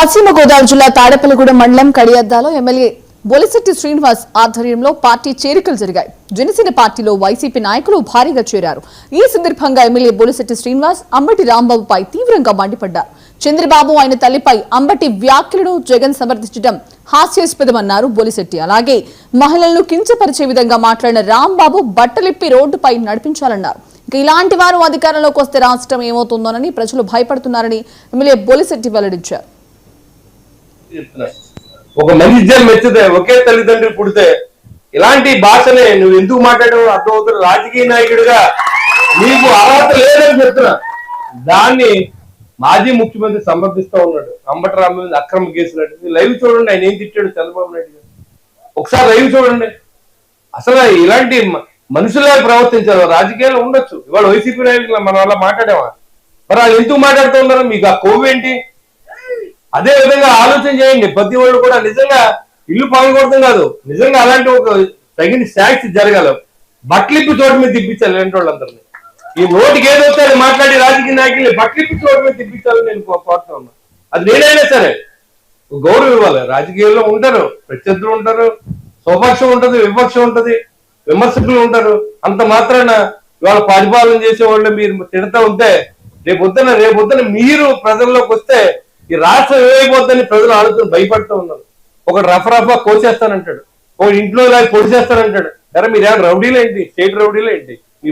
పశ్చిమ గోదావరి జిల్లా తాడేపల్లిగూడెం మండలం కడియద్దాలో ఎమ్మెల్యే బొలిశెట్టి శ్రీనివాస్ ఆధ్వర్యంలో పార్టీ చేరికలు జరిగాయి. జనసేన పార్టీలో వైసీపీ నాయకులు భారీగా చేరారు. ఈ సందర్భంగా ఎమ్మెల్యే బొలిశెట్టి శ్రీనివాస్ అంబటి రాంబాబుపై తీవ్రంగా మండిపడ్డారు. చంద్రబాబు ఆయన తల్లిపై అంబటి వ్యాఖ్యలను జగన్ సమర్థించడం హాస్యాస్పదమన్నారు బొలిశెట్టి. అలాగే మహిళలను కించపరిచే విధంగా మాట్లాడిన రాంబాబు బట్టలిప్పి రోడ్డుపై నడిపించాలన్నారు. ఇలాంటి వారు అధికారంలోకి వస్తే రాష్ట్రం ఏమవుతుందోనని ప్రజలు భయపడుతున్నారని ఎమ్మెల్యే బొలిశెట్టి వెల్లడించారు. ఒక మనిషి జన్మ ఎత్తితే ఒకే తల్లిదండ్రి పుడితే ఇలాంటి భాషనే నువ్వు ఎందుకు మాట్లాడడం అర్థమవుతుంది. రాజకీయ నాయకుడిగా నీకు అర్హత లేదని చెప్తున్నా. దాన్ని మాజీ ముఖ్యమంత్రి సమర్థిస్తూ ఉన్నాడు. అంబటి రాంబాబు మీద అక్రమ కేసులు లైవ్ చూడండి. ఆయన ఏం తిట్టాడు చంద్రబాబు నాయుడు గారు. ఒకసారి లైవ్ చూడండి. అసలు ఇలాంటి మనుషులే ప్రవర్తించారు. రాజకీయాలు ఉండొచ్చు. ఇవాళ వైసీపీ నాయకులు మన వల్ల మాట్లాడామా? మరి వాళ్ళు ఎందుకు మాట్లాడుతూ ఉన్నారు? మీకు ఆ కొవ్వు ఏంటి? అదే విధంగా ఆలోచన చేయండి. ప్రతి వాళ్ళు కూడా నిజంగా ఇల్లు పగలకూడదు కాదు, నిజంగా అలాంటి ఒక తగిన శాక్స్ జరగాల. బట్టలిప్పి చోటు మీద తిప్పించాలి ఇలాంటి వాళ్ళందరినీ. ఈ నోటికి ఏదొస్తే అది మాట్లాడి రాజకీయ నాయకుల్ని బట్టలిప్పి చోటు మీద తిప్పించాలని నేను కోరుతా ఉన్నా. అది నేనైనా సరే గౌరవం ఇవ్వాలి. రాజకీయాల్లో ఉంటారు, ప్రత్యర్థులు ఉంటారు, స్వపక్షం ఉంటది, విపక్షం ఉంటది, విమర్శకులు ఉంటారు. అంత మాత్రాన ఇవాళ పరిపాలన చేసే వాళ్ళు మీరు తిడతా ఉంటే రేపొద్దున మీరు ప్రజల్లోకి వస్తే ఈ రాష్ట్రం ఏమైపోద్దని ప్రజలు ఆలోచన భయపడుతూ ఉన్నారు. ఒకటి రఫా కోసేస్తానంటాడు, ఒక ఇంట్లో పొడిచేస్తానంటాడు. సరే మీరేమైనా రౌడీలు ఏంటి? స్టేట్ రౌడీలు ఏంటి? మీ